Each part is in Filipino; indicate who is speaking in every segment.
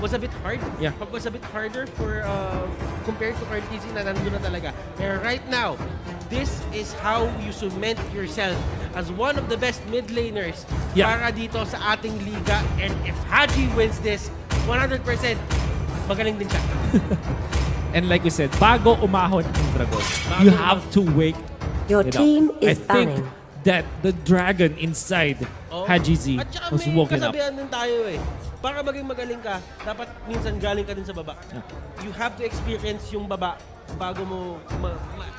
Speaker 1: was a bit hard.
Speaker 2: Yeah.
Speaker 1: Was a bit harder for compared to Curtis na nandun na talaga. Pero right now, this is how you cement yourself as one of the best mid laners para dito sa ating liga. And if Haji wins this, 100% magaling din siya.
Speaker 2: And like we said, bago umahon ang dragon, you have to wake
Speaker 3: Your team
Speaker 2: I
Speaker 3: is
Speaker 2: think
Speaker 3: banning.
Speaker 2: that the dragon inside Haji Z
Speaker 1: At saka
Speaker 2: was
Speaker 1: may
Speaker 2: woken up.
Speaker 1: kasabihan din tayo para maging magaling ka, dapat minsan galing ka din sa baba. You have to experience yung baba bago mo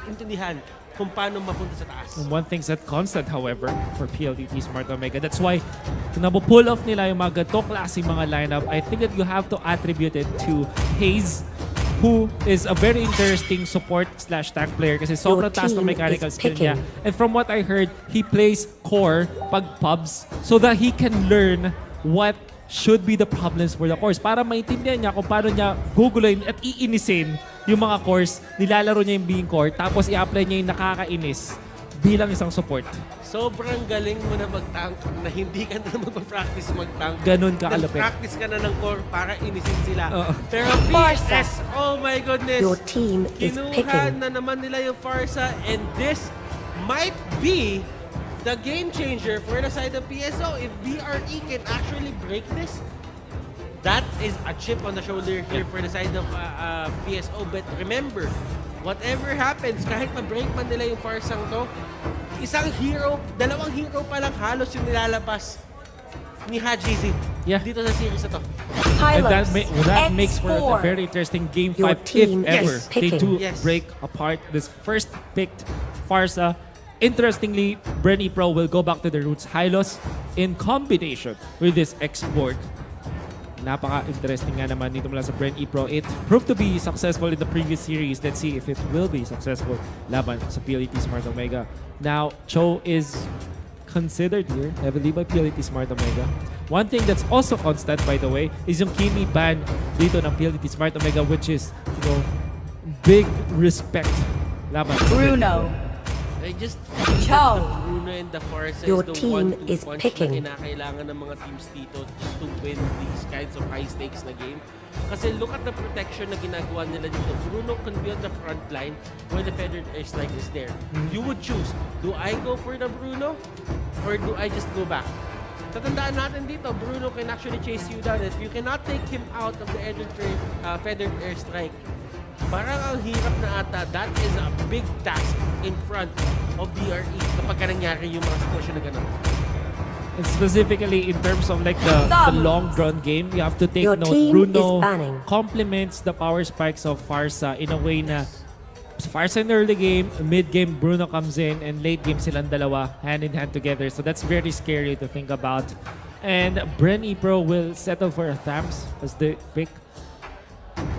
Speaker 1: maintindihan kung paano mapunta sa taas.
Speaker 2: And one thing's that constant, however, for PLDT Smart Omega. That's why, kung napupull off nila yung mga ganitong klaseng mga lineup, I think that you have to attribute it to Hayes, who is a very interesting support/tank player kasi sobrang taas ng mechanical skill niya. And from what I heard, he plays core pag pubs so that he can learn what should be the problems for the cores para maintindihan niya kung paano niya guguluhin at iinisin yung mga cores, nilalaro niya yung being core, tapos i-apply niya yung nakakainis bilang isang support.
Speaker 1: Sobrang galing mo na mag-tank na hindi ka na mag-practice mag-tank.
Speaker 2: Ganun ka kalapit.
Speaker 1: Practice ka na ng core para inisin sila. Pero PS, oh my goodness.
Speaker 3: Your team is
Speaker 1: Kinuha
Speaker 3: picking.
Speaker 1: na naman nila yung Farsa and this might be the game changer for the side of PSO. If BRE can actually break this, that is a chip on the shoulder here for the side of PSO. But remember, whatever happens, kahit ma-break man nila yung Farsang to, isang hero, dalawang hero pa lang halos yung nilalabas ni Haji Z dito sa series na to.
Speaker 2: And that makes for a very interesting game 5 if ever they do break apart this first picked Farsa. Interestingly, Bren Epro will go back to the roots. Hylos in combination with this export. Napaka-interesting nga naman dito mula sa Bren Epro. It proved to be successful in the previous series. Let's see if it will be successful laban sa PLDT Smart Omega. Now, Cho is considered here heavily by PLDT Smart Omega. One thing that's also constant, by the way, is yung Kimi ban dito ng PLDT Smart Omega, which is, you know, big respect laban sa
Speaker 3: Bruno.
Speaker 1: I just think that the Bruno and the Farsa
Speaker 3: Your
Speaker 1: is the
Speaker 3: team
Speaker 1: one-two
Speaker 3: is
Speaker 1: punch
Speaker 3: picking.
Speaker 1: na kinakailangan ng mga teams dito just to win these kinds of high-stakes na game. Kasi look at the protection na ginagawa nila dito. Bruno can be on the front line when the feathered airstrike is there. You would choose, do I go for the Bruno or do I just go back? Tatandaan natin dito, Bruno can actually chase you down. If you cannot take him out of the feathered airstrike, parang ang hirap na ata. That is a big task in front of BRE kapag nangyari yung mga sitwasyon na gano'n.
Speaker 2: And specifically in terms of like the long drawn game, you have to take
Speaker 3: Your
Speaker 2: note.
Speaker 3: team
Speaker 2: Bruno
Speaker 3: is banning.
Speaker 2: complements the power spikes of Farsa in a way na Farsa in the early game, mid game Bruno comes in, and late game silang dalawa hand in hand together. So that's very scary to think about. And Bren Epro will settle for a Thams as the pick.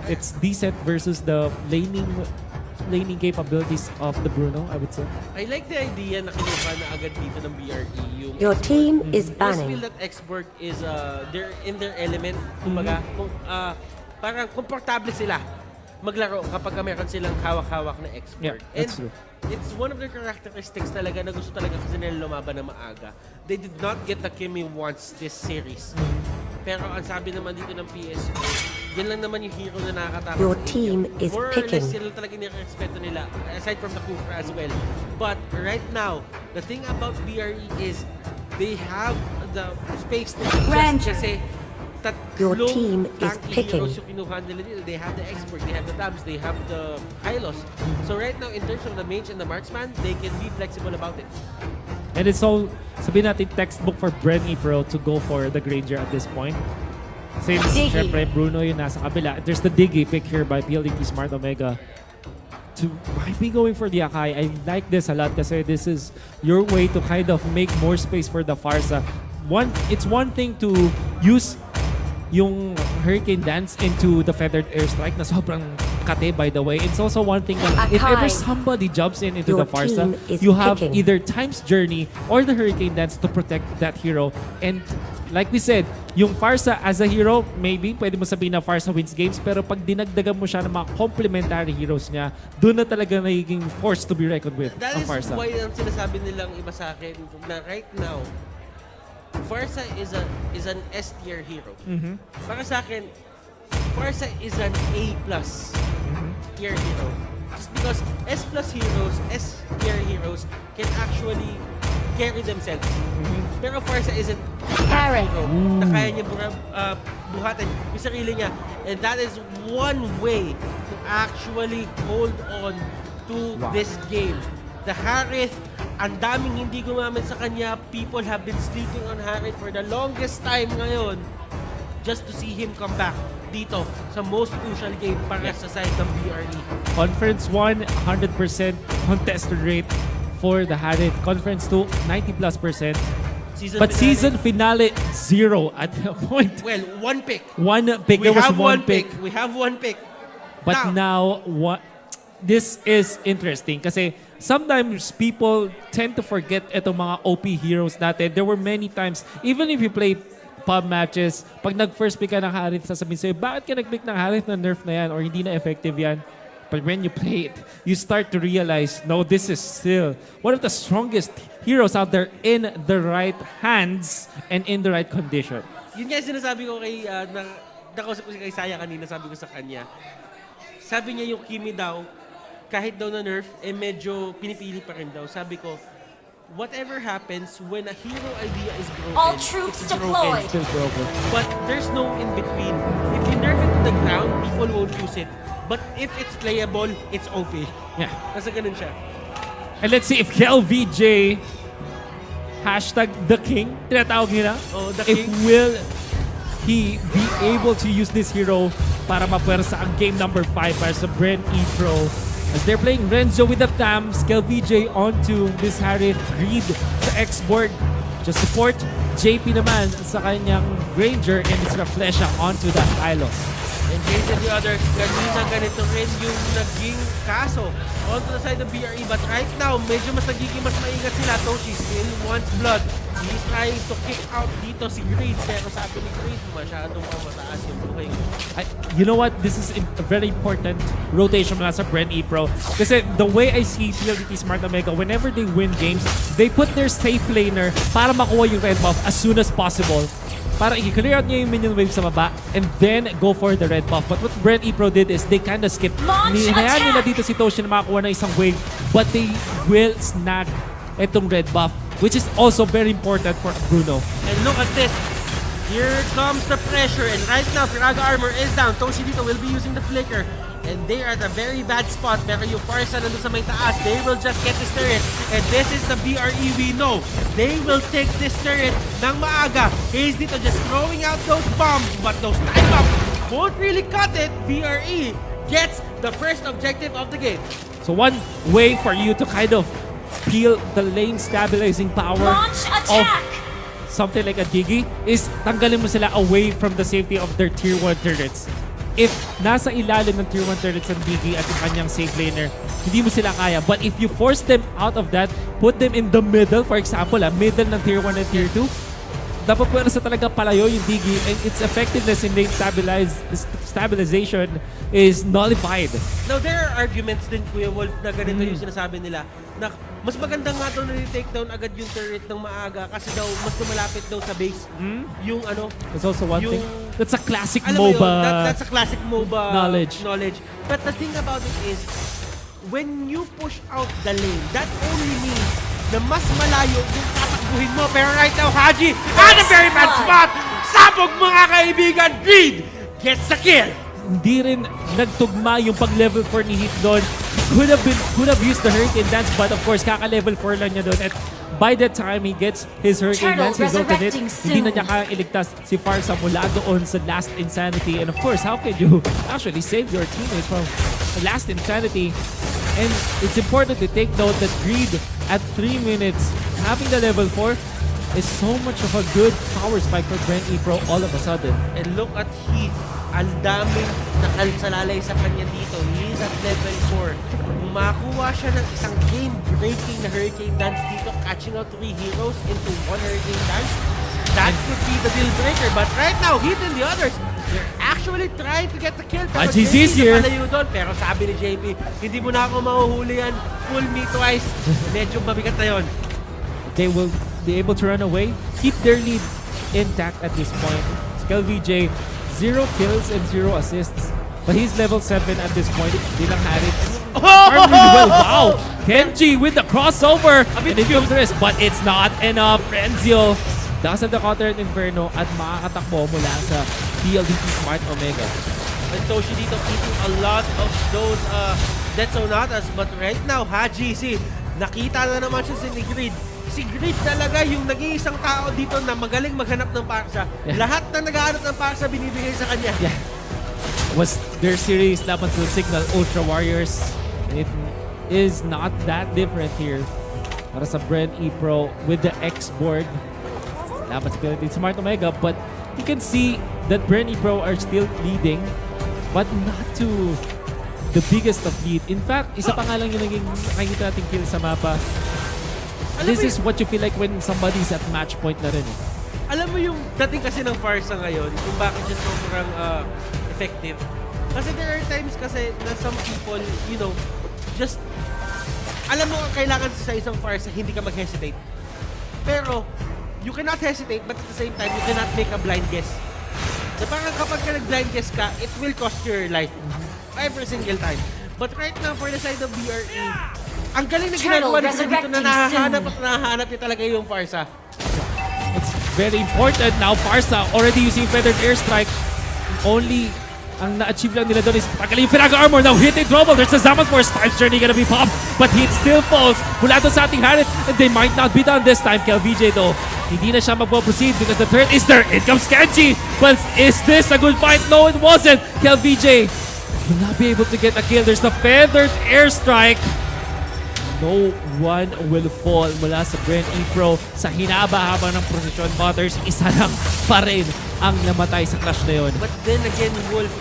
Speaker 2: It's decent versus the laning capabilities of the Bruno, I would say.
Speaker 1: I like the idea na kinuha na agad dito ng BRE yung
Speaker 3: Your
Speaker 1: export.
Speaker 3: team is
Speaker 1: I just
Speaker 3: banning.
Speaker 1: feel that export is they're in their element. Kumbaga, parang komportable sila maglaro kapag meron silang hawak-hawak na export.
Speaker 2: Yeah, that's true.
Speaker 1: It's one of their characteristics talaga na gusto talaga kasi nila lumaban na maaga. They did not get the Kimi once this series. Pero ang sabi naman dito ng PSO, yan lang naman yung hero na nakakatakot.
Speaker 3: Your team is
Speaker 1: More
Speaker 3: picking.
Speaker 1: or less sila talaga nirespeto nila, aside from the Kufra as well. But right now, the thing about BRE is they have the space to adjust kasi
Speaker 3: Your team is picking.
Speaker 1: heroes yung kinuha nila dito. They have the expert, they have the tabs, they have the Hylos. So right now, in terms of the mage and the marksman, they can be flexible about it.
Speaker 2: And it's all, sabihin natin, textbook for Bren Epro to go for the Granger at this point. Since, syempre, Bruno yung nasa kabila. There's the Diggy pick here by PLDT Smart Omega. To might be going for the Akai. I like this a lot kasi this is your way to kind of make more space for the Farsa. It's one thing to use yung Hurricane Dance into the Feathered Airstrike na sobrang kate, by the way. It's also one thing that if ever somebody jumps into the Farsa, you have either Time's Journey or the Hurricane Dance to protect that hero. And like we said, yung Farsa as a hero, maybe pwede mo sabihin na Farsa wins games, pero pag dinagdagan mo siya ng mga complementary heroes niya, doon na talaga nagiging force to be reckoned with ang Farsa.
Speaker 1: That is why ang sinasabi nilang iba sa akin na right now, Farsa is an S-tier hero. Para sa akin, Farsa is an A+ tier hero. Just because S+ heroes, S tier heroes can actually carry themselves. Pero Farsa isn't that hero na kaya niya buhatin yung sarili niya. And that is one way to actually hold on to this game. The Harith, ang daming hindi gumamit sa kanya. People have been sleeping on Harith for the longest time ngayon just to see him come back dito sa most crucial game para sa side ng BRE.
Speaker 2: Conference 1, 100% contested rate for the Harith. Conference 2, 90+%. Season finale, 0 at the point.
Speaker 1: Well, one pick.
Speaker 2: One pick.
Speaker 1: We
Speaker 2: There was
Speaker 1: have
Speaker 2: one pick.
Speaker 1: We have one pick.
Speaker 2: But now, this is interesting kasi sometimes people tend to forget itong mga OP heroes natin. There were many times, even if you play pub matches, pag nag-first pick ka ng Harith, sasabihin sa'yo, bakit ka nag-pick ng Harith na nerf na yan or hindi na effective yan? But when you play it, you start to realize, no, this is still one of the strongest heroes out there in the right hands and in the right condition.
Speaker 1: Yun nga yung sinasabi ko kay, nakausap ko kay Saya kanina, sabi ko sa kanya, sabi niya yung Kimi daw, kahit daw na nerf, medyo pinipili pa rin daw. Sabi ko, whatever happens, when a hero idea is broken,
Speaker 4: All troops
Speaker 1: it's broken.
Speaker 4: deployed.
Speaker 2: Still broken.
Speaker 1: But there's no in between. If you nerf it to the ground, people won't use it. But if it's playable, it's OP.
Speaker 2: Yeah.
Speaker 1: Nasa ganun siya.
Speaker 2: And let's see if KLVJ hashtag the king, tinatawag nila.
Speaker 1: Oh, the
Speaker 2: If
Speaker 1: king.
Speaker 2: will he be able to use this hero para mapuwersa ang game number 5 para sa Bren Epro. As they're playing Renzo with the Tams, KLVJ onto this Harith, Greed sa X-board. Just support JP naman sa kanyang Ranger and it's Reflesha onto the Hylos.
Speaker 1: And Jason the others, kanina ganito rin yung naging kaso onto the side of BRE. But right now, medyo mas nagiging mas maingat sila. Toshi still wants blood. He's trying to kick out dito si Greed. Pero sabi ni Greed, masyadong mataas yung buhay.
Speaker 2: You know what? This is a very important rotation mula sa Bren Epro. Kasi the way I see PLDT Smart Omega, whenever they win games, they put their safe laner para makuha yung red buff as soon as possible. Para i-clear out niya yung minion wave sa baba and then go for the red buff. But what Bren Epro did is they kind of skipped.
Speaker 4: Launch
Speaker 2: Hinayaan nila
Speaker 4: attack!
Speaker 2: dito si Toshi na makakuha ng isang wave but they will snag itong red buff, which is also very important for Bruno.
Speaker 1: And look at this. Here comes the pressure. And right now, Piraga armor is down. Toshi dito will be using the flicker. And they are at a very bad spot. Pero yung Farsa nandun sa may taas, they will just get this turret. And this is the BRE we know. They will take this turret ng maaga. Hayes dito just throwing out those bombs. But those time bombs won't really cut it. BRE gets the first objective of the game.
Speaker 2: So one way for you to kind of peel the lane stabilizing power
Speaker 4: Launch
Speaker 2: of
Speaker 4: attack!
Speaker 2: something like a Diggy is tanggalin mo sila away from the safety of their tier 1 turrets. If nasa ilalim ng tier 1 turrets ang Diggy at yung kanyang safe laner, hindi mo sila kaya. But if you force them out of that, put them in the middle, for example, middle ng tier 1 and tier 2, dapat pwede sa talaga palayo yung Diggy and its effectiveness in lane stabilization is nullified.
Speaker 1: Now, there are arguments din, Kuya Wolf, na ganito yung sinasabi nila na mas maganda nga daw na take down agad yung turret ng maaga kasi daw mas lumalapit daw sa base. Yung ano,
Speaker 2: That's also one thing. That's a classic
Speaker 1: alam mo yun,
Speaker 2: MOBA.
Speaker 1: that's a classic MOBA
Speaker 2: knowledge.
Speaker 1: But the thing about it is, when you push out the lane, that only means na mas malayo yung tatakbuhin mo. Pero right now, Haji, at a very bad spot! Sabog mga kaibigan! Greed gets the kill!
Speaker 2: Hindi rin nagtugma yung pag-level 4 ni Heat doon. Could have used the Hurricane Dance, but of course, kaka-level 4 lang niya doon. At by the time he gets his Hurricane
Speaker 4: Turtle
Speaker 2: Dance, he's ultimate,
Speaker 4: resurrecting
Speaker 2: hindi na
Speaker 4: soon.
Speaker 2: niya kaya iligtas si Farsa mula doon sa Last Insanity. And of course, how could you actually save your teammates from Last Insanity? And it's important to take note that Greed at 3 minutes, having the level 4, is so much of a good power spike for Bren Epro all of a sudden.
Speaker 1: And look at Heath. Ang daming nakalsalalay sa kanya dito. He is at level 4. Kung makakuha siya ng isang game-breaking na Hurricane Dance dito, catching out 3 heroes into 1 Hurricane Dance, that could be the deal breaker. But right now, Heath and the others, they're actually trying to get the kill. Pero
Speaker 2: GZ's
Speaker 1: JP
Speaker 2: here.
Speaker 1: napalayo doon. Pero sabi ni JP, hindi mo na ako mahuhuli yan. Fool me twice. Medyo mabigat na yun.
Speaker 2: They will be able to run away, keep their lead intact at this point. KLVJ 0 kills and 0 assists. But he's level 7 at this point. Hindi lang Harit. Farm really well. Wow! Kenji with the crossover. And it comes the rest. But it's not enough. Renzio does have the counter and Inferno at makakatakbo mula sa PLDT Smart Omega.
Speaker 1: And Toshi dito eating a lot of those Detsonatas. But right now, Haji, nakita na naman siya si Grid. Si Grid talaga yung nag-iisang tao dito na magaling maghanap ng paksa.
Speaker 2: Yeah.
Speaker 1: Lahat na naghahanap ng paksa binibigay sa kanya.
Speaker 2: Yeah. Was their series laban sa Signal Ultra Warriors. It is not that different here para sa Bren Epro with the X board laban sa PLDT Smart Omega, but you can see that Bren Epro are still leading but not to the biggest of lead. In fact, isa pa nga lang yung naging nakikita natin kill sa mapa. This is what you feel like when somebody's at match point na rin.
Speaker 1: Alam mo yung dating kasi ng Farsa ngayon, kung bakit siya sobrang effective. Kasi there are times kasi na some people, you know, just alam mo kailangan sa isang Farsa hindi ka mag-hesitate. Pero you cannot hesitate but at the same time you cannot make a blind guess. So parang kapag ka nag-blind guess ka, it will cost your life every single time. But right now for the side of BRE, ang galing na ginagawa nila dito na nahahanap niya talaga yung Farsa.
Speaker 2: It's very important now. Farsa already using Feathered Airstrike. Only ang na-achieve lang nila doon is pagaling yung Firaga Armor. Now hitting trouble. There's a Zaman Force. Time's Journey gonna be popped. But he still falls. Mula doon sa ating Harit. And they might not be done this time. KelVJ though, hindi na siya magpo-proceed because the turret is there. In comes Kenji. But is this a good fight? No, it wasn't. KelVJ will not be able to get a kill. There's the Feathered Airstrike. No one will fall mula sa Bren Epro sa hinaba-haba ng Precision Butters. Isa lang pa rin ang namatay sa clash na yun.
Speaker 1: But then again, Wolf,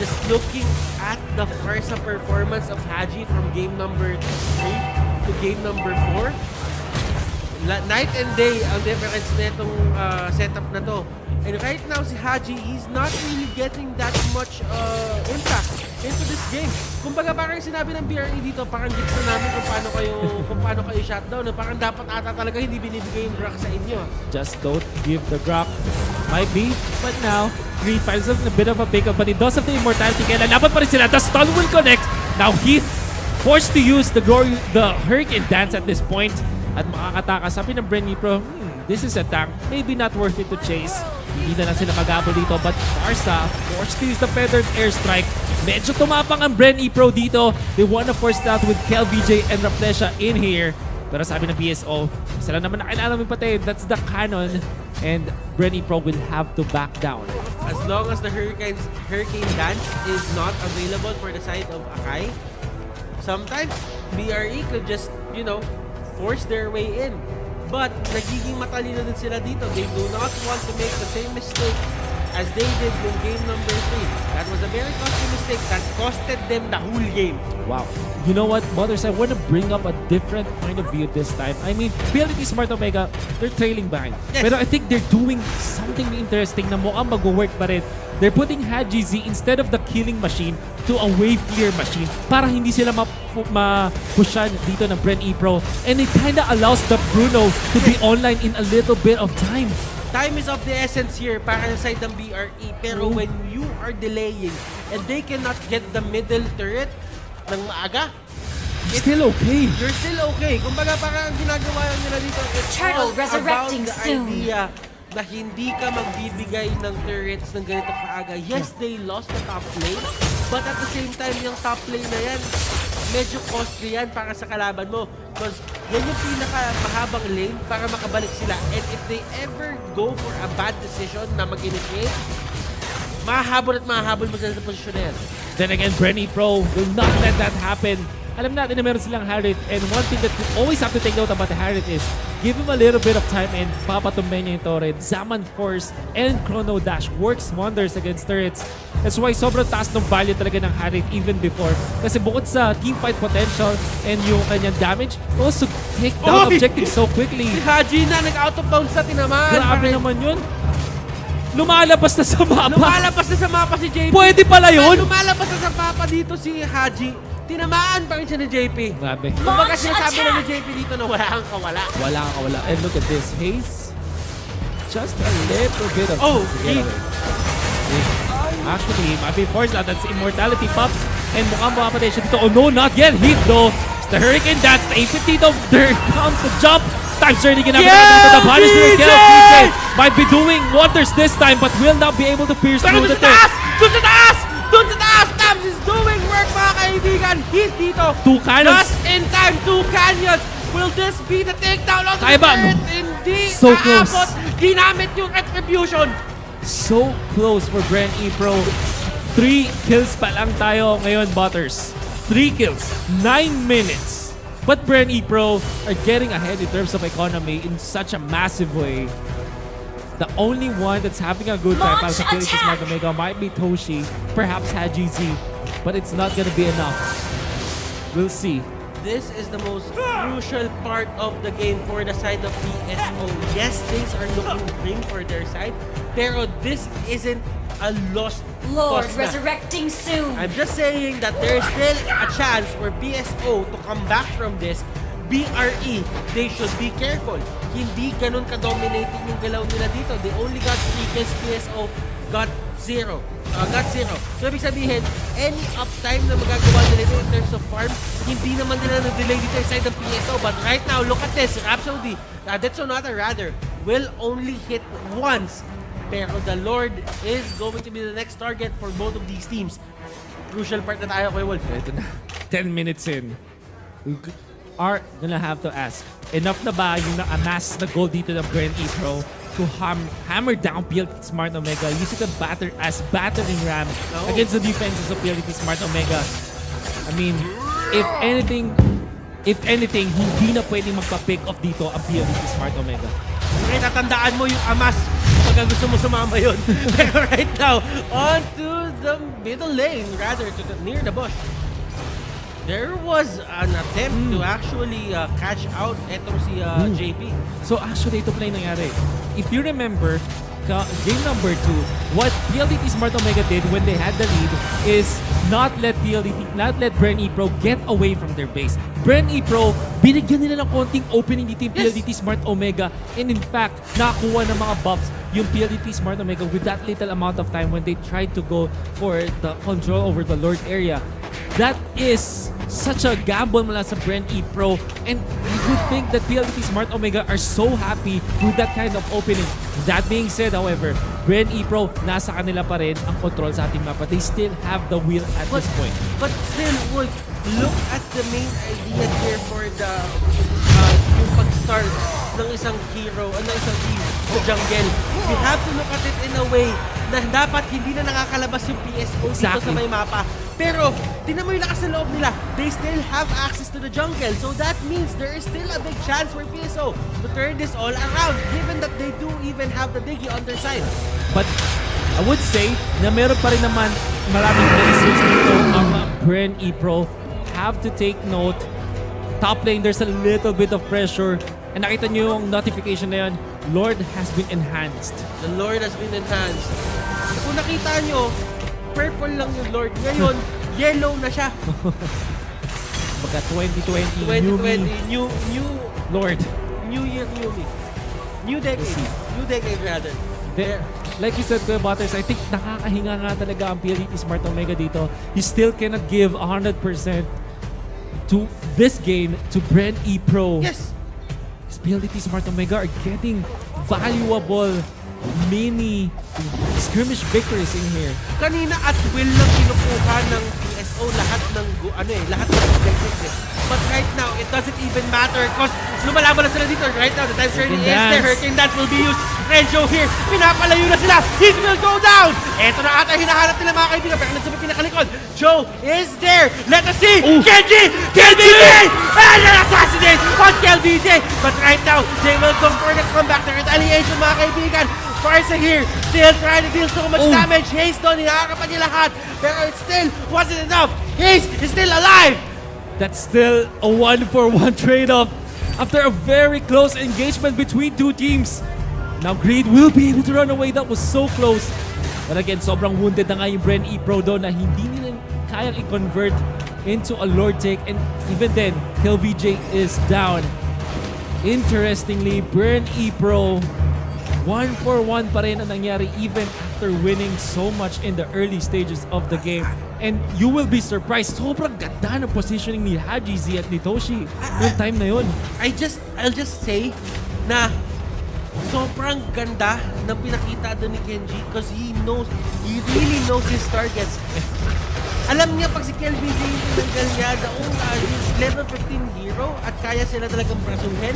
Speaker 1: just looking at the Farsa performance of Haji from game number 3 to game number 4, night and day ang difference netong setup na to. And right now, si Haji, he's not really getting that much impact into this game. Kumbaga parang sinabi ng BRE dito, parang gets na namin kung paano kayo shutdown. Parang dapat ata talaga hindi binibigay yung Brock sa inyo.
Speaker 2: Just don't give the Brock. Might be, but now, Green finds him in a bit of a pickle, but he does have the immortality. Kaya lalaban pa rin sila. The stun will connect. Now he forced to use the Hurricane Dance at this point. At makakataka. Sabi ng Bren Epro, this is a tank. Maybe not worth it to chase. Hindi na lang sila magabol dito. But Farsa forced to use the Feathered Airstrike. Medyo tumapang ang Bren Epro dito. They wanna force that with KelVJ and Raplesha in here. Pero sabi ng PSO, sila naman na kailangan namin patayin. That's the canon. And Bren Epro will have to back down.
Speaker 1: As long as the Hurricane Dance is not available for the side of Akai, sometimes BRE could just, you know, force their way in. But nagiging matalino din sila dito. They do not want to make the same mistake as they did in game number 3. That was a very costly mistake that costed them the whole game.
Speaker 2: Wow. You know what, Butters, I want to bring up a different point of view this time. I mean, PLDT Smart Omega, they're trailing behind.
Speaker 1: Yes.
Speaker 2: Pero I think they're doing something interesting na mukhang mag-work pa rin. They're putting Haji Z instead of the killing machine to a wave clear machine para hindi sila ma-pushan dito ng Bren Epro. And it kinda allows the Bruno to be online in a little bit of time.
Speaker 1: Time is of the essence here para sa side ng BRE. Pero when you are delaying and they cannot get the middle turret ng maaga,
Speaker 2: Still okay.
Speaker 1: you're still okay. Kumbaga parang ang ginagawa nila dito, it's all
Speaker 4: Turtle resurrecting
Speaker 1: about the
Speaker 4: soon.
Speaker 1: idea na hindi ka magbibigay ng turrets ng ganito kaaga. Yes, they lost the top lane, but at the same time, yung top lane na yan, medyo costly yan para sa kalaban mo. Because yan yung pinaka-mahabang lane para makabalik sila. And if they ever go for a bad decision na mag-initiate, mahahabol mo sila sa posisyon na yan.
Speaker 2: Then again, Bren Epro will not let that happen. Alam natin na meron silang Harit, and one thing that you always have to take note about the Harit is give him a little bit of time and papatumben niya yung turret. Zaman Force and Chrono Dash works wonders against turrets. That's why sobrang taas ng value talaga ng Harit even before. Kasi bukod sa teamfight potential and yung kanyang damage, also take down objectives so quickly.
Speaker 1: Si Haji na nag-out of bounds na tinamaan.
Speaker 2: Grabe naman yun. Lumalabas na sa mapa.
Speaker 1: Lumalabas na sa mapa si JP.
Speaker 2: Pwede pala yun.
Speaker 1: Lumalabas na sa mapa dito si Haji. Tinamaan pa rin siya ni JP.
Speaker 2: Grabe.
Speaker 1: Kumbaga sinasabi na ni JP dito na wala kang kawala.
Speaker 2: Wala kang kawala. And look at this. Haze. Just a little bit of...
Speaker 1: Oh,
Speaker 2: Get
Speaker 1: he-
Speaker 2: away. Actually, might be forced out. That's Immortality Pops. And mukhang mapapatay siya dito. Oh no, not yet hit though. It's the Hurricane Dance. The 850 though. They're down to jump. Times 30 ginamit natin the punishment. DJ might be doing wonders this time but will not be able to pierce
Speaker 1: Pero
Speaker 2: through
Speaker 1: dun
Speaker 2: the
Speaker 1: sa taas! Dun sa taas! Dun sa taas! Tabs is doing work, mga kaibigan. He's dito.
Speaker 2: Two cannons.
Speaker 1: Just in time. 2 canyons. Will this be the takedown on the
Speaker 2: Kaya ba?
Speaker 1: third? Hindi.
Speaker 2: So close.
Speaker 1: Naabot. Ginamit yung retribution.
Speaker 2: So close for Bren Epro. 3 kills pa lang tayo ngayon, Butters. 3 kills, 9 minutes. But Bren Epro are getting ahead in terms of economy in such a massive way. The only one that's having a good time para sa PLDT Smart Omega might be Toshi, perhaps Haji Z, but it's not gonna be enough. We'll see.
Speaker 1: This is the most crucial part of the game for the side of PSO. Yes, things are looking grim for their side, pero this isn't a lost
Speaker 4: Lord,
Speaker 1: cause na.
Speaker 4: resurrecting soon.
Speaker 1: I'm just saying that there is still a chance for PSO to come back from this. BRE, they should be careful. Hindi ganun ka-dominating yung galaw nila dito. They only got 3 kills, PSO got 0. So, ibig sabihin, any uptime na magagawa nila dito in terms of farm, hindi naman nila na-delay dito inside ng PSO. But right now, look at this. Rhapsody, Detsonata rather, will only hit once. Pero the Lord is going to be the next target for both of these teams. Crucial part na tayo kay Wolf.
Speaker 2: Ito na, 10 minutes in. We are gonna have to ask, enough na ba yung na-amass na goal dito ng Bren Epro to hammer down PLDT Smart Omega using the battering ram against the defenses of PLDT Smart Omega? I mean, if anything, hindi na pwedeng magpa-pick off dito ang PLDT Smart Omega.
Speaker 1: Okay, tatandaan mo yung amas pagka gusto mo sumama yun. Pero right now, on to the middle lane, rather to near the bush. There was an attempt to actually catch out etong si JP.
Speaker 2: So actually, ito pala yung nangyari. If you remember, game number 2, what PLDT Smart Omega did when they had the lead is not let Bren Epro get away from their base. Bren Epro, binigyan nila ng konting opening dito yung PLDT Smart Omega, and in fact, nakakuha ng mga buffs yung PLDT Smart Omega with that little amount of time when they tried to go for the control over the Lord area. That is such a gamble mula sa Bren Epro, and you would think that PLDT Smart Omega are so happy with that kind of opening. That being said, however, Bren Epro, nasa kanila pa rin ang control sa ating mapa. They still have the wheel at this point.
Speaker 1: But still, Wolf, look at the main idea here for the yung pag-start ng isang hero, ng isang team sa jungle. We have to look at it in a way na dapat hindi na nakakalabas yung PSO dito sa may mapa. Pero, tingnan mo yung lakas na loob nila. They still have access to the jungle. So that means there is still a big chance for PSO to turn this all around, given that they do even have the Diggy on their side.
Speaker 2: But I would say na meron pa rin naman maraming places dito ang Bren Epro. Have to take note. Top lane, there's a little bit of pressure. And nakita nyo yung notification na yun, Lord has been enhanced.
Speaker 1: The Lord has been enhanced. Kung nakita nyo, purple lang yung Lord. Ngayon, yellow na siya.
Speaker 2: Baga 2020,
Speaker 1: 2020, new
Speaker 2: Lord.
Speaker 1: New year, new me. New decade. New decade rather.
Speaker 2: There. Like you said, Kuya Butters, I think nakakahinga nga talaga ang PLDT Smart Omega dito. You still cannot give 100% to this game to Bren Epro.
Speaker 1: Yes!
Speaker 2: PLDT Smart Omega are getting valuable mini skirmish victories in here.
Speaker 1: Kanina at will lang kinukuha ng PSO lahat ng objectives eh. But right now, it doesn't even matter because lumalaban na sila dito. Right now, the time journey is there. Hurricane Dance will be used. Renjo here. Pinapalayo na sila. He will go down. Ito na ata hinahanap nila mga kaibigan. Pero nasa may pinakalikod. Joe is there. Let us see. Kenji! KLBJ! And an assassinate on KLBJ. But right now, they will go for the comeback. The retaliation mga kaibigan. Farsa here, still trying to deal so much damage. Haze doon, hinaharapan niya lahat. Pero it still wasn't enough. Haze is still alive.
Speaker 2: That's still a 1-for-1 trade-off after a very close engagement between two teams. Now Greed will be able to run away. That was so close. But again, sobrang wounded na nga yung Bren Epro doon na hindi nila kayang i-convert into a Lord take. And even then, KLVJ is down. Interestingly, Bren Epro 1-for-1 pa rin ang nangyari even after winning so much in the early stages of the game. And you will be surprised, sobrang ganda ng positioning ni Haji Z at ni Toshi yung time na yun.
Speaker 1: I'll just say na sobrang ganda ng pinakita doon ni Kenji because he really knows his targets. Alam niya pag si Kelvin J yung tinanggal niya, he's level 15 hero at kaya sila talagang prasuhin.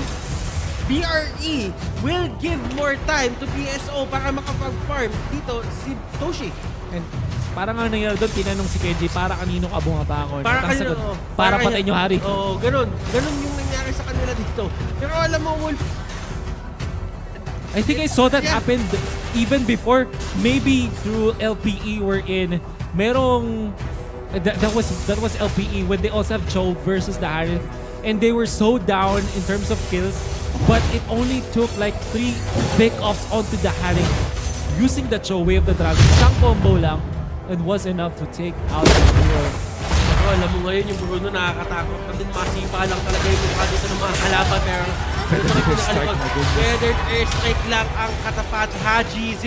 Speaker 1: BRE will give more time to PSO para makapag-farm dito si Toshi.
Speaker 2: And parang ang nangyari doon, tinanong si Kenji, para kanino ka bungabangon?
Speaker 1: Para
Speaker 2: At ang
Speaker 1: kanino,
Speaker 2: sagot, para patay nyo Hari.
Speaker 1: Oo, ganun. Ganun yung nangyari sa kanila dito. Pero alam mo, Wolf,
Speaker 2: I think I saw that happened even before, maybe through LPE wherein merong that was LPE when they also have Cho versus the Harith, and they were so down in terms of kills, but it only took like 3 pick-offs onto the Harith using the Cho Wave the Dragon. Isang combo lang and was enough to take out the hero.
Speaker 1: Pero alam mo ngayon yung Bruno nakakatakot na din, masipa lang talaga yung mukha dito ng mga kalaban, pero weathered airstrike lang ang katapat. Haji Z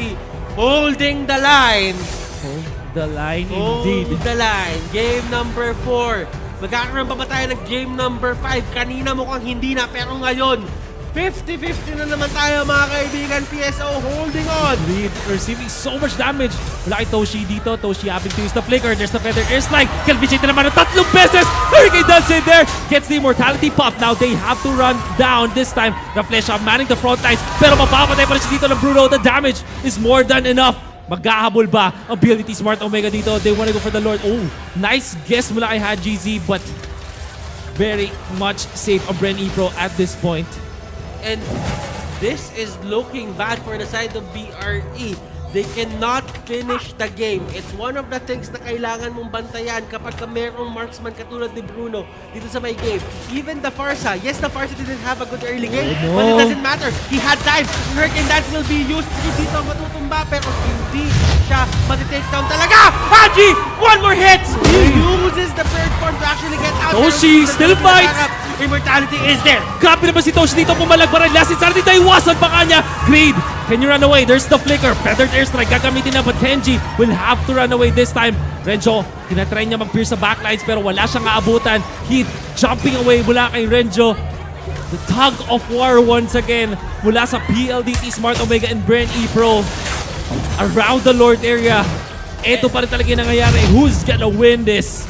Speaker 1: holding the line.
Speaker 2: Hold the line indeed.
Speaker 1: Hold the line. Game number 4. Magkakaroon pa ba tayo ng game number 5? Kanina mukhang hindi na, pero ngayon 50-50 na naman tayo mga kaibigan. PSO holding on.
Speaker 2: Lead receiving so much damage. Wala kay Toshi dito. Toshi having to use the flicker. There's the feather airstrike. Kelvin J naman ng 3 beses. Hurricane does it there. Gets the immortality pop. Now they have to run down this time. The flesh up manning the front lines. Pero mapapatay pa rin siya dito ng Bruno. The damage is more than enough. Maghahabol ba ang PLDT Smart Omega dito? They want to go for the Lord. Oh, nice guess mula kay Haji Z, but very much safe ang Bren Epro at this point.
Speaker 1: And this is looking bad for the side of BRE. They cannot finish the game. It's one of the things na kailangan mong bantayan kapag merong marksman katulad ni Bruno dito sa may game. Even the Farsa. Yes, the Farsa didn't have a good early game, but it doesn't matter. He had time. Hurricane Dance will be used dito matutumba, pero hindi siya matitake down talaga. Haji! One more hit! He uses the third form to actually get out.
Speaker 2: Toshi still fights!
Speaker 1: Immortality is there.
Speaker 2: Grabe naman si Toshi dito, pumalag pa rin. Last insanity tayo, iwasan pa kanya. Greed, can you run away? There's the flicker. Feathered airstrike, gagamitin na, but Kenji will have to run away this time. Renjo, tinatry niya mag-pierce sa backlines pero wala siyang aabutan. Heat jumping away mula kay Renjo. The tug of war once again mula sa PLDT Smart Omega and Bren Epro. Around the Lord area. Ito pa rin talaga yung nangyayari. Who's gonna win this?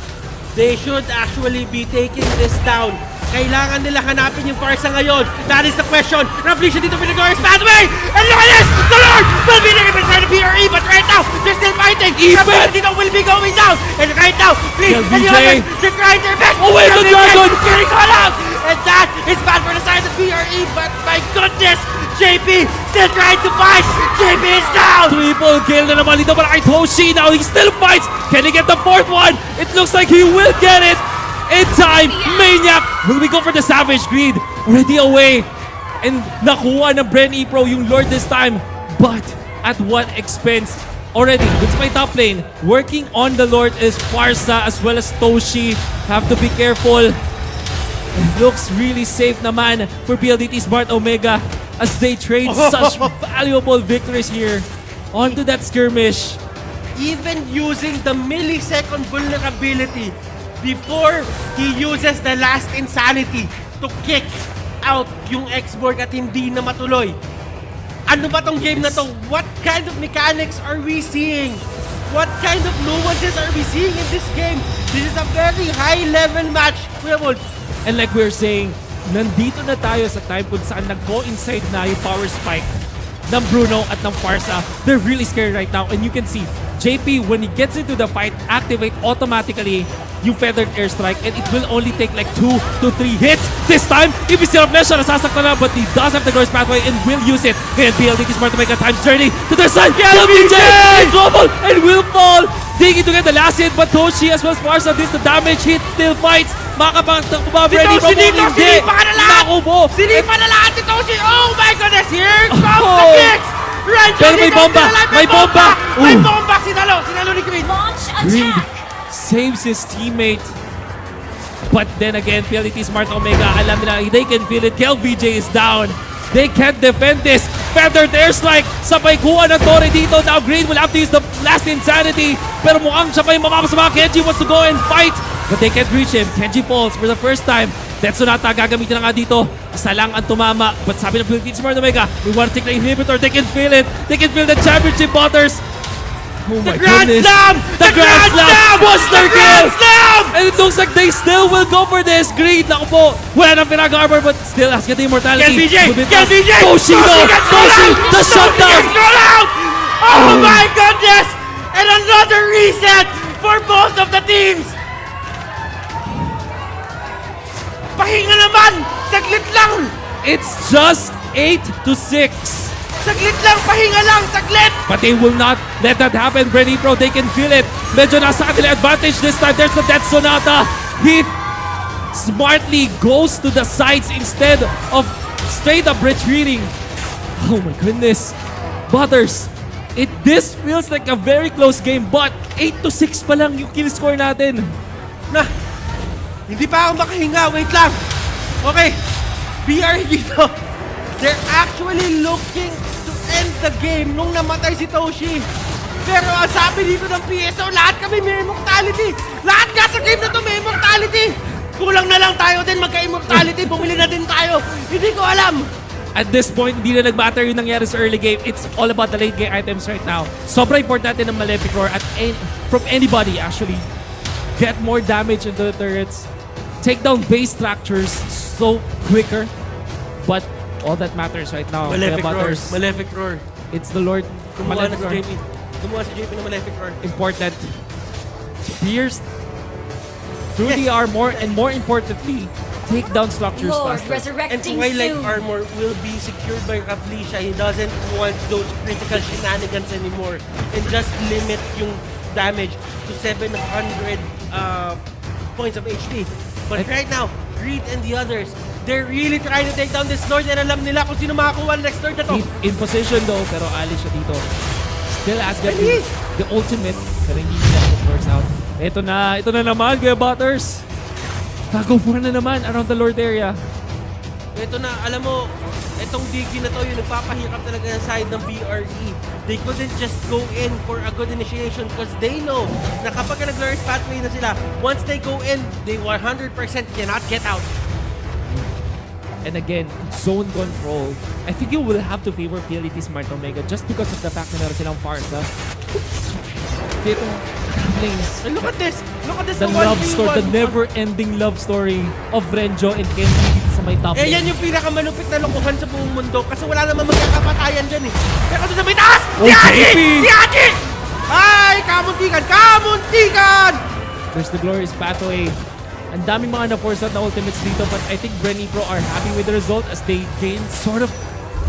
Speaker 1: They should actually be taking this down. Kailangan nila hanapin yung Farsa ngayon. That is the question. Reflection dito with the Glorious Pathway. And look at this! The Lord will be there beside the PRE, but right now, they're still fighting. Reflection dito will be going down. And right now, please, and the others, they're trying their best.
Speaker 2: Oh wait, the dragon!
Speaker 1: Getting caught out! And that is bad for the side of PRE, but my goodness, JP still trying to fight. JP is down!
Speaker 2: Triple kill na naman dito para kay Toshi. Now he still fights. Can he get the 4th one? It looks like he will get it. In time, Maniac! Will we go for the Savage Greed? Already away. And nakuha ng Bren Epro yung Lord this time. But at what expense? Already, dun sa may top lane, working on the Lord is Farsa as well as Toshi. Have to be careful. It looks really safe naman for PLDT Smart Omega as they trade such valuable victories here. Onto that skirmish.
Speaker 1: Even using the millisecond vulnerability before he uses the last insanity to kick out yung X-Borg at hindi na matuloy. Ano ba tong game na to? What kind of mechanics are we seeing? What kind of nuances are we seeing in this game? This is a very high-level match, Kuya Wolf.
Speaker 2: And like we're saying, nandito na tayo sa time kung saan nag-coincide na yung power spike ng Bruno at ng Farsa. They're really scared right now, and you can see JP, when he gets into the fight, activate automatically yung feathered airstrike, and it will only take like 2 to 3 hits. This time, if he's still up Flesh, nasasaktan na, but he does have the Glorious Pathway and will use it. And PLDT Smart to make a time's journey to the side. LBJ! Global and will fall. Digging to get the last hit, but Toshi as well as Farsa, this the damage hit, still fights. Makapangtakbo ba? Ready ba? Hindi! Nakubo!
Speaker 1: Sinipa na lahat si Toshi! Oh my goodness! Here comes the kicks! Renzo
Speaker 2: Pero may bomba! May bomba!
Speaker 1: May bomba! Sinalo ni Green!
Speaker 4: Launch
Speaker 2: Greed
Speaker 4: attack!
Speaker 2: saves his teammate. But then again, PLDT Smart Omega, alam nila, they can feel it. KelVJ is down. They can't defend this. Feathered Airstrike, sabay kuha ng Torre dito. Now Green will have to use the last insanity. Pero mukhang siya pa yung makakasama. Kenji wants to go and fight. But they can't reach him. Kenji falls for the first time. Death Sonata gagamitin na nga dito. Isa lang ang tumama. But sabi ng PLDT Smart Omega, we want to take the inhibitor. They can feel it. They can feel the championship butters. Oh my
Speaker 1: Grand
Speaker 2: goodness.
Speaker 1: Slam!
Speaker 2: The Grand Slam! Monster kill!
Speaker 1: Slam!
Speaker 2: And it looks like they still will go for this. Green, naku po. Wala nang pinag armor but still has got the immortality.
Speaker 1: KBJ!
Speaker 2: Toshi, the shutdown!
Speaker 1: Oh my goodness! And another reset for both of the teams! Pahinga naman! Saglit lang!
Speaker 2: It's just 8-6.
Speaker 1: Saglit lang! Pahinga lang! Saglit!
Speaker 2: But they will not let that happen. Bren Epro, they can feel it. Medyo nasa kanila advantage this time. There's the Death Sonata. He smartly goes to the sides instead of straight up retreating. Oh my goodness. Butters, this feels like a very close game but 8-6 pa lang yung kill score natin.
Speaker 1: Hindi pa ako makahinga. Wait lang. Okay. BR dito. They're actually looking to end the game nung namatay si Toshi. Pero ang sabi dito ng PSO, lahat kami may immortality. Lahat nga sa game na to may immortality. Kulang na lang tayo din magka-immortality. Bumili na din tayo. Hindi ko alam.
Speaker 2: At this point, hindi na nag-matter yung nangyari sa early game. It's all about the late game items right now. Sobrang importante ng Malefic Roar at from anybody actually. Get more damage into the turrets. Take down base structures so quicker. But all that matters right now,
Speaker 1: Malefic Roar.
Speaker 2: Butters,
Speaker 1: Malefic Roar.
Speaker 2: it's the Lord.
Speaker 1: Gumawa na
Speaker 2: Malefic
Speaker 1: si
Speaker 2: Roar.
Speaker 1: JP. Gumawa si JP ng Malefic Roar.
Speaker 2: Important. Pierce through the armor and more importantly, take down structures
Speaker 4: Lord,
Speaker 2: faster.
Speaker 4: resurrecting
Speaker 1: And Twilight
Speaker 4: soon.
Speaker 1: Armor will be secured by Raflesia. He doesn't want those critical shenanigans anymore. And just limit yung damage to 700 points of HP. But right now, Greed and the others, they're really trying to take down this Lord and alam nila kung sino makakuha ng next Lord na to.
Speaker 2: In position though, pero alis siya dito. Still has got the ultimate, pero hindi niya force out. Ito na naman, Kuya Butters. Kagupuhan na naman around the Lord area.
Speaker 1: Ito na, alam mo, itong Digi na to, yung nagpapahirap talaga ng side ng BRE. They couldn't just go in for a good initiation because they know na kapag nag-glorious pathway na sila, once they go in, they 100% cannot get out.
Speaker 2: And again, zone control. I think you will have to favor PLDT Smart Omega just because of the fact na meron silang Farsa. Dito, gambling.
Speaker 1: And look at this! Look at this!
Speaker 2: The love story, the never-ending love story of Renjo and Kenji dito sa may top
Speaker 1: Eh,
Speaker 2: lane.
Speaker 1: yan yung pinakamalupit na lokohan sa buong mundo kasi wala namang magkakapatayan dyan eh. Pero doon sa may taas!
Speaker 2: Oh,
Speaker 1: si Haji!
Speaker 2: JP!
Speaker 1: Si Haji! Ay! Kamuntikan! Kamuntikan!
Speaker 2: There's the glorious pathway. Ang daming mga na-force out na ultimates dito but I think Bren Epro are happy with the result as they gain sort of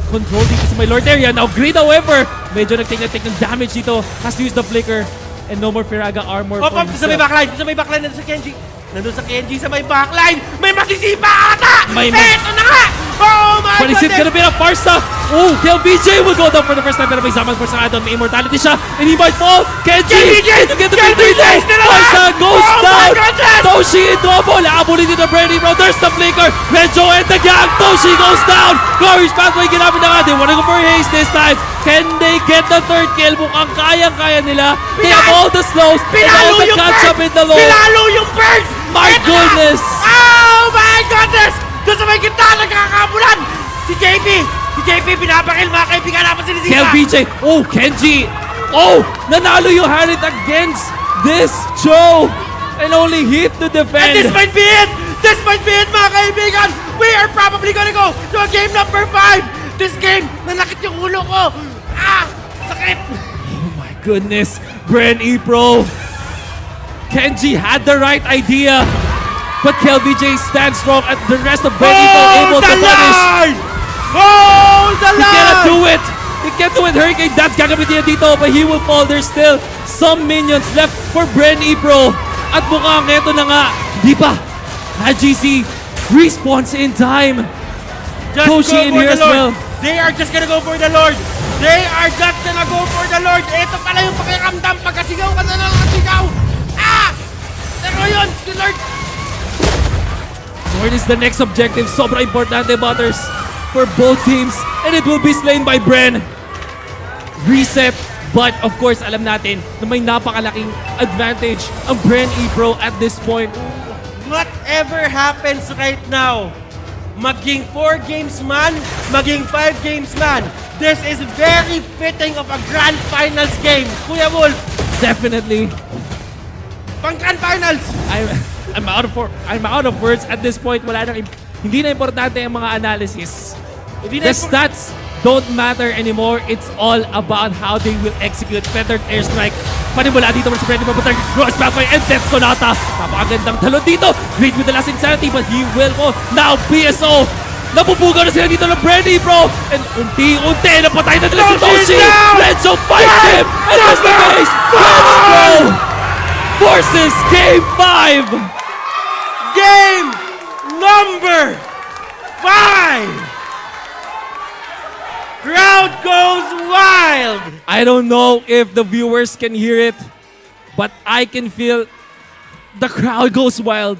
Speaker 2: control dito sa may Lord area. Now Greed however, medyo nag-take ng damage dito. Has to use the flicker and no more Firaga armor
Speaker 1: Op,
Speaker 2: for
Speaker 1: op! Sa may backline! Sa may backline! Nandun sa Kenji! Nandun sa Kenji sa may backline! May masisipa ata!
Speaker 2: May
Speaker 1: Eto na nga! Oh my
Speaker 2: But is it gonna
Speaker 1: goodness!
Speaker 2: be a Farsa? Oh, KLBJ will go down for the first time pero may Zaman Farsa nga doon. May immortality siya and he might fall. Kenji!
Speaker 1: KLBJ!
Speaker 2: To get the
Speaker 1: KLBJ!
Speaker 2: victory!
Speaker 1: Still alive!
Speaker 2: Farsa goes
Speaker 1: Oh my
Speaker 2: down!
Speaker 1: goodness!
Speaker 2: Toshi in double! Abulin dito Bren Epro. There's the flicker! Renjo and the gang! Toshi goes down! Glorious pathway ginamit na nga. They wanna go for haste this time. Can they get the third kill? Mukhang kayang-kaya nila. They have all the slows and all
Speaker 1: Pinalo
Speaker 2: the
Speaker 1: yung
Speaker 2: catch-up in
Speaker 1: bird!
Speaker 2: the low.
Speaker 1: Pinalo yung bird!
Speaker 2: My
Speaker 1: Eto na!
Speaker 2: goodness!
Speaker 1: Oh my goodness! Doon sa may gitna, nagkakabulan! Si JP! Si JP, pinapakil mga kaibigan naman sinisipa!
Speaker 2: KLBJ! Oh, Kenji! Oh! Nanalo yung Harit against this Joe! And only hit to
Speaker 1: And
Speaker 2: defend!
Speaker 1: this might be it! This might be it mga kaibigan! We are probably gonna go to a game number 5! This game, nanakit yung ulo ko! Ah! Sakit!
Speaker 2: Oh my goodness! Bren Epro! Kenji had the right idea! But KLBJ stands strong at the rest of Bren Epro able to punish!
Speaker 1: Hold the
Speaker 2: He cannot do it! He can't do it! Hurricane Dance gagamitin niya dito but he will fall. There's still some minions left for Bren Epro. At mukhang eto na nga, di pa! GC respawns in time!
Speaker 1: Just
Speaker 2: Toshi
Speaker 1: go
Speaker 2: in
Speaker 1: for
Speaker 2: here
Speaker 1: the
Speaker 2: as
Speaker 1: Lord.
Speaker 2: well.
Speaker 1: They are just gonna go for the Lord. They are just gonna go for the Lord. Ito pala yung pakiramdam pagkasigaw ka na lang ang sigaw. Ah! Pero yun, si Lord.
Speaker 2: Lord is the next objective. Sobrang importante, Butters. for both teams and it will be slain by Bren. Reset. But of course, alam natin na may napakalaking advantage ang Bren Epro at this point.
Speaker 1: Whatever happens right now, maging 4 games man, maging 5 games man, this is very fitting of a Grand Finals game. Kuya Wolf,
Speaker 2: Definitely.
Speaker 1: pang Grand Finals!
Speaker 2: I'm out of words at this point. Hindi na importante ang mga analysis. The stats don't matter anymore. It's all about how they will execute. Feathered airstrike. Panimula dito sa Bren. Papunta cross back by and Death Sonata. Napakagandang talon dito. Great with the last insanity but he will go. Now PSO. Napupugaw na sila dito ng Bren Epro. And unti-unti napatay na nila si Toshi. Renzo fights him. And there's the base. Bren Epro forces Game 5.
Speaker 1: Game number 5! Crowd goes wild!
Speaker 2: I don't know if the viewers can hear it, but I can feel the crowd goes wild.